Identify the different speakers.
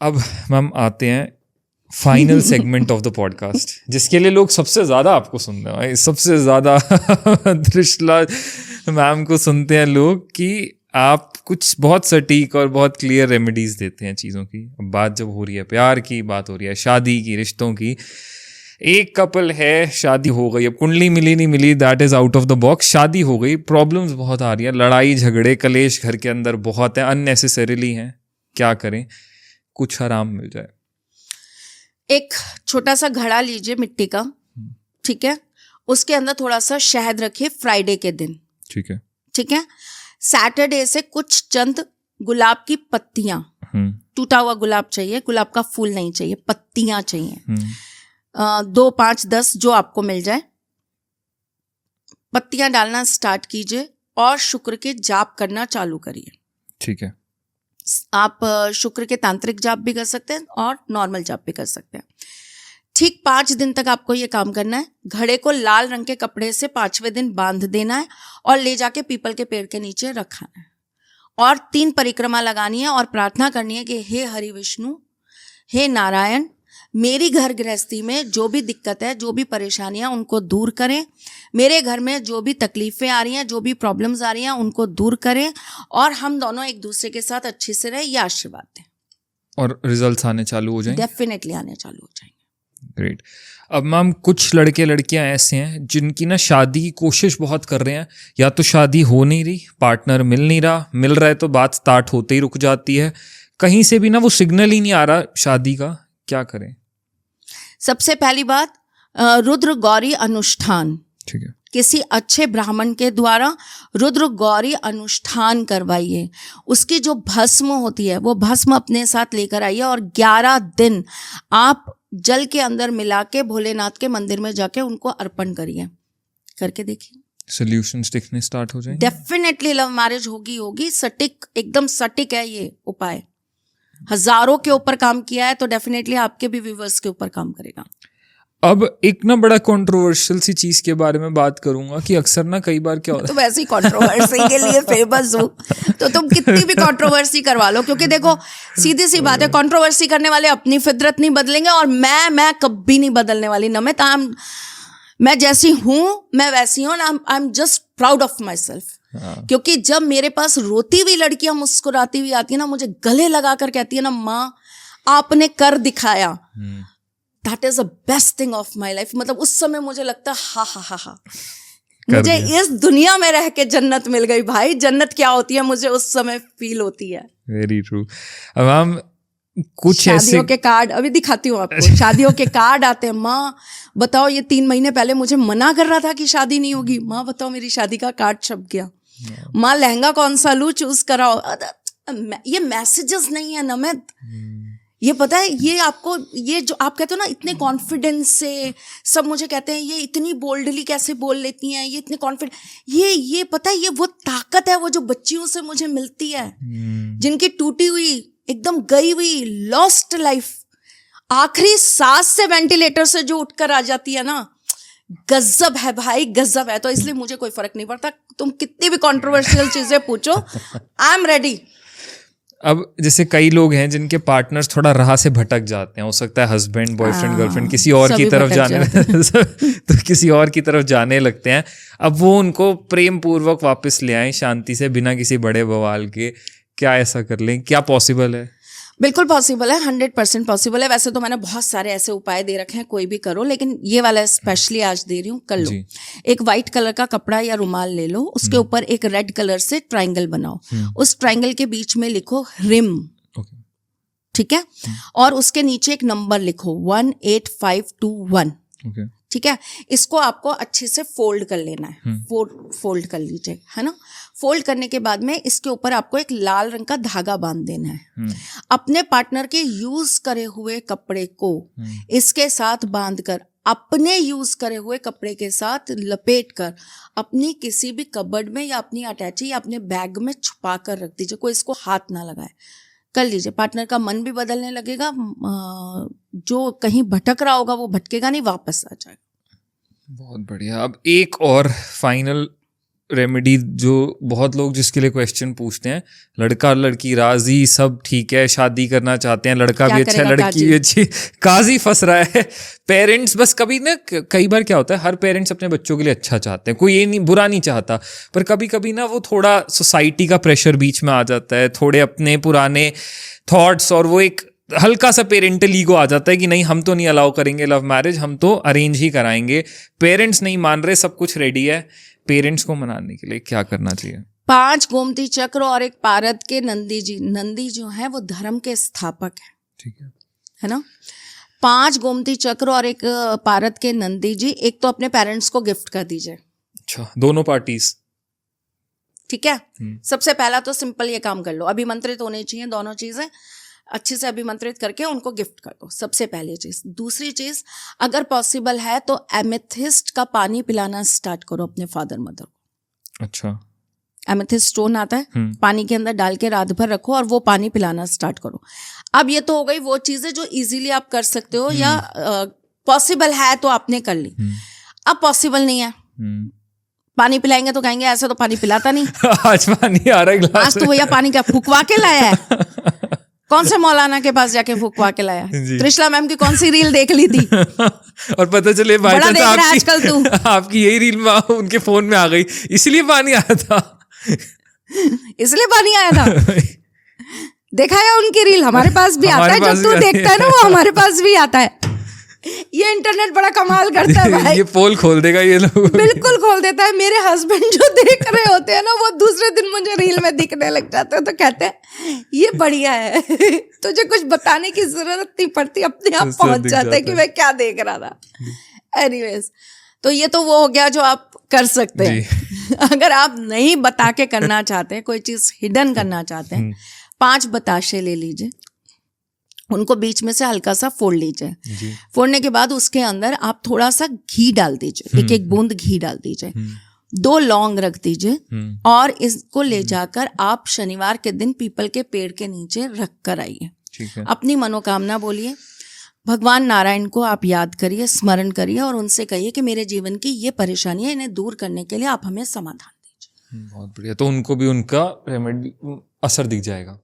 Speaker 1: अब मैम आते हैं final segment of the podcast, जिसके लिए लोग सबसे ज़्यादा आपको सुनते हैं भाई, सबसे ज़्यादा त्रिशला मैम को सुनते हैं लोग कि आप कुछ बहुत सटीक और बहुत क्लियर रेमेडीज़ देते हैं चीज़ों की। अब बात जब हो रही है प्यार की, बात हो रही है शादी की, रिश्तों की, एक कपल है, शादी हो गई, अब कुंडली मिली नहीं मिली, that is out of the box, शादी हो गई, प्रॉब्लम्स बहुत आ रही है, लड़ाई झगड़े कलेश घर के अंदर बहुत है, अननेसेसरीली हैं, क्या करें? कुछ आराम मिल जाए।
Speaker 2: एक छोटा सा घड़ा लीजिए मिट्टी का, ठीक है, उसके अंदर थोड़ा सा शहद रखिए फ्राइडे के दिन,
Speaker 1: ठीक है,
Speaker 2: ठीक है। सैटरडे से कुछ चंद गुलाब की पत्तियां, टूटा हुआ गुलाब चाहिए, गुलाब का फूल नहीं चाहिए, पत्तियां चाहिए, 2, 5, 10 जो आपको मिल जाए, पत्तियां डालना स्टार्ट कीजिए और शुक्र के जाप करना चालू करिए।
Speaker 1: ठीक है।
Speaker 2: आप शुक्र के तांत्रिक जाप भी कर सकते हैं और नॉर्मल जाप भी कर सकते हैं। ठीक 5 दिन तक आपको ये काम करना है। घड़े को लाल रंग के कपड़े से 5वें दिन बांध देना है और ले जाके पीपल के पेड़ के नीचे रखना है और 3 परिक्रमा लगानी है और प्रार्थना करनी है कि हे हरि विष्णु, हे नारायण, मेरी घर गृहस्थी में जो भी दिक्कत है, जो भी परेशानियां, उनको दूर करें। मेरे घर में जो भी तकलीफें आ रही हैं, जो भी प्रॉब्लम्स आ रही हैं, उनको दूर करें और हम दोनों एक दूसरे के साथ अच्छे से रहें, ये आशीर्वाद दें।
Speaker 1: और रिजल्ट्स आने चालू हो जाएंगे?
Speaker 2: डेफिनेटली आने चालू हो जाएंगे।
Speaker 1: ग्रेट। अब मैम कुछ लड़के लड़कियां ऐसे हैं जिनकी ना शादी की कोशिश बहुत कर रहे हैं, या तो शादी हो नहीं रही, पार्टनर मिल नहीं रहा, मिल रहा है तो बात स्टार्ट होते ही रुक जाती है, कहीं से भी ना वो सिग्नल ही नहीं आ रहा शादी का, क्या करें?
Speaker 2: सबसे पहली बात, रुद्र गौरी अनुष्ठान,
Speaker 1: ठीक है,
Speaker 2: किसी अच्छे ब्राह्मण के द्वारा रुद्र गौरी अनुष्ठान करवाइए। उसकी जो भस्म होती है वो भस्म अपने साथ लेकर आइए और 11 दिन आप जल के अंदर मिला के भोलेनाथ के मंदिर में जाके उनको अर्पण करिए। करके देखिए,
Speaker 1: सॉल्यूशंस दिखने स्टार्ट हो जाएंगे।
Speaker 2: डेफिनेटली लव मैरिज होगी। सटीक, एकदम सटीक है ये उपाय। हजारों के ऊपर काम किया है तो डेफिनेटली आपके भी व्यूअर्स के ऊपर काम करेगा।
Speaker 1: अब एक ना बड़ा कंट्रोवर्शियल सी चीज के बारे में बात करूंगा कि अक्सर ना कई बार क्या होता है,
Speaker 2: तो वैसे ही कंट्रोवर्सी के लिए फेमस हूँ, तो तुम कितनी भी कंट्रोवर्सी करवा लो, क्योंकि देखो सीधी सी बात है, कंट्रोवर्सी करने वाले अपनी फितरत नहीं बदलेंगे और मैं कभी नहीं बदलने वाली। नमित, मैं जैसी हूँ मैं वैसी हूँ, I am just proud of my self. क्योंकि जब मेरे पास रोती हुई लड़कियां मुस्कुराती हुई आती है ना, मुझे गले लगा कर कहती है ना, माँ आपने कर दिखाया, that is the best thing of my life. मतलब उस समय मुझे लगता है हा, मुझे इस दुनिया में रह के जन्नत मिल गई भाई। जन्नत क्या होती है मुझे उस समय फील होती है।
Speaker 1: Very true. अब हम कुछ
Speaker 2: शादियों के कार्ड अभी दिखाती हूँ आपको। शादियों के कार्ड आते हैं, माँ बताओ ये 3 महीने पहले मुझे मना कर रहा था कि शादी नहीं होगी, माँ बताओ मेरी शादी का कार्ड छप गया, माँ लहंगा कौन सा लूं, चूज कराओ। ये मैसेजेस नहीं है नमित, ये पता है, ये आपको, ये जो आप कहते हो ना इतने कॉन्फिडेंस से सब मुझे कहते हैं ये इतनी बोल्डली कैसे बोल लेती हैं, ये इतने कॉन्फिडेंट, ये पता है, ये वो ताकत है वो जो बच्चियों से मुझे मिलती है, जिनकी टूटी हुई, एकदम गई हुई, लॉस्ट लाइफ, आखिरी सांस से वेंटिलेटर से जो उठकर आ जाती है ना, गजब है भाई, गजब है। तो इसलिए मुझे कोई फर्क नहीं पड़ता, तुम कितनी भी कंट्रोवर्शियल चीजें पूछो, आई एम रेडी।
Speaker 1: अब जैसे कई लोग हैं जिनके पार्टनर्स थोड़ा राह से भटक जाते हैं, हो सकता है हस्बैंड, बॉयफ्रेंड, गर्लफ्रेंड किसी और की तरफ जाने तो किसी और की तरफ जाने लगते हैं। अब वो उनको प्रेम पूर्वक वापस ले आए शांति से, बिना किसी बड़े बवाल के, क्या ऐसा कर लें? क्या पॉसिबल है?
Speaker 2: बिल्कुल पॉसिबल है, 100% पॉसिबल है। वैसे तो मैंने बहुत सारे ऐसे उपाय दे रखे हैं, कोई भी करो, लेकिन ये वाला स्पेशली आज दे रही हूँ, कर लो। एक वाइट कलर का कपड़ा या रुमाल ले लो, उसके ऊपर एक रेड कलर से ट्रायंगल बनाओ, उस ट्रायंगल के बीच में लिखो रिम, ठीक है, और उसके नीचे एक नंबर लिखो 18521, ठीक है। इसको आपको अच्छे से फोल्ड कर लेना है, फोल्ड कर लीजिए, है ना। फोल्ड करने के बाद में इसके ऊपर आपको एक लाल रंग का धागा बांध देना है। अपने पार्टनर के यूज करे हुए कपड़े को इसके साथ बांधकर, अपने यूज करे हुए कपड़े के साथ लपेट कर अपनी किसी भी कबर्ड में या अपनी अटैची या अपने बैग में छुपा कर रख दीजिए, कोई इसको हाथ ना लगाए। कर लीजिए, पार्टनर का मन भी बदलने लगेगा, जो कहीं भटक रहा होगा वो भटकेगा नहीं, वापस आ जाएगा।
Speaker 1: बहुत बढ़िया। अब एक और फाइनल रेमेडी जो बहुत लोग जिसके लिए क्वेश्चन पूछते हैं, लड़का लड़की राजी सब ठीक है, शादी करना चाहते हैं, लड़का भी अच्छा लड़की भी अच्छी, काजी फंस रहा है। पेरेंट्स बस कभी ना, कई बार क्या होता है, हर पेरेंट्स अपने बच्चों के लिए अच्छा चाहते हैं, कोई ये नहीं बुरा नहीं चाहता, पर कभी कभी ना वो थोड़ा सोसाइटी का प्रेशर बीच में आ जाता है, थोड़े अपने पुराने थॉट्स, और वो एक हल्का सा पेरेंटल ईगो आ जाता है कि नहीं हम तो नहीं अलाउ करेंगे लव मैरिज, हम तो अरेंज ही कराएंगे। पेरेंट्स नहीं मान रहे, सब कुछ रेडी है, पेरेंट्स को मनाने के लिए क्या करना चाहिए?
Speaker 2: 5 गोमती चक्र और एक पारद के नंदी जी। नंदी जो है वो धर्म के स्थापक है,
Speaker 1: ठीक
Speaker 2: है ना। 5 गोमती चक्र और एक पारद के नंदी जी, एक तो अपने पेरेंट्स को गिफ्ट कर दीजिए।
Speaker 1: अच्छा, दोनों पार्टीज,
Speaker 2: ठीक है। सबसे पहला तो सिंपल ये काम कर लो, अभिमंत्रित होने चाहिए दोनों चीजें, अच्छे से अभिमंत्रित करके उनको गिफ्ट कर दो, सबसे पहली चीज। दूसरी चीज, अगर पॉसिबल है तो एमेथिस्ट का पानी पिलाना स्टार्ट करो अपने फादर मदर को।
Speaker 1: अच्छा,
Speaker 2: एमेथिस्ट स्टोन आता है, पानी के अंदर डाल के रात भर रखो और वो पानी पिलाना स्टार्ट करो। अब ये तो हो गई वो चीजें जो इजीली आप कर सकते हो, या पॉसिबल है तो आपने कर ली। अब पॉसिबल नहीं है, पानी पिलाएंगे तो कहेंगे ऐसे तो पानी पिलाता नहीं
Speaker 1: आज पानी आ रहा है ग्लास,
Speaker 2: आज तो भैया पानी क्या फुकवा के लाया है, कौन से मौलाना के पास जाके फुकवा के लाया? त्रिशला मैम की कौन सी रील देख ली थी
Speaker 1: और पता चले
Speaker 2: बड़ा देख रहा है आजकल तू,
Speaker 1: आपकी यही रील उनके फोन में आ गई, इसलिए पानी आया था
Speaker 2: इसलिए पानी आया था देखा है उनकी रील हमारे पास भी आता है, जब तू देखता है ना वो हमारे पास भी आता है। ये इंटरनेट बड़ा कमाल करता है भाई,
Speaker 1: ये पोल खोल देगा ये लोग,
Speaker 2: बिल्कुल खोल देता है। मेरे हस्बैंड जो देख रहे होते हैं ना, वो दूसरे दिन मुझे रील में दिखने लग जाते हैं, तो कहते हैं ये बढ़िया है तुझे कुछ बताने की जरूरत नहीं पड़ती, अपने आप पहुंच जाता है कि मैं क्या देख रहा था। एनीवेज, तो ये तो वो हो गया जो आप कर सकते हैं। अगर आप नहीं बता के करना चाहते हैं, कोई चीज हिडन करना चाहते हैं, 5 बताशे ले लीजिए, उनको बीच में से हल्का सा फोड़ लीजिए। फोड़ने के बाद उसके अंदर आप थोड़ा सा घी डाल दीजिए, एक बूंद घी डाल दीजिए, 2 लौंग रख दीजिए, और इसको ले जाकर आप शनिवार के दिन पीपल के पेड़ के नीचे रख कर आइए। अपनी मनोकामना बोलिए, भगवान नारायण को आप याद करिए, स्मरण करिए, और उनसे कहिए कि मेरे जीवन की ये परेशानी है, इन्हें दूर करने के लिए आप हमें समाधान दीजिए।
Speaker 1: बहुत बढ़िया, तो उनको भी उनका रेमेडी असर दिख जाएगा।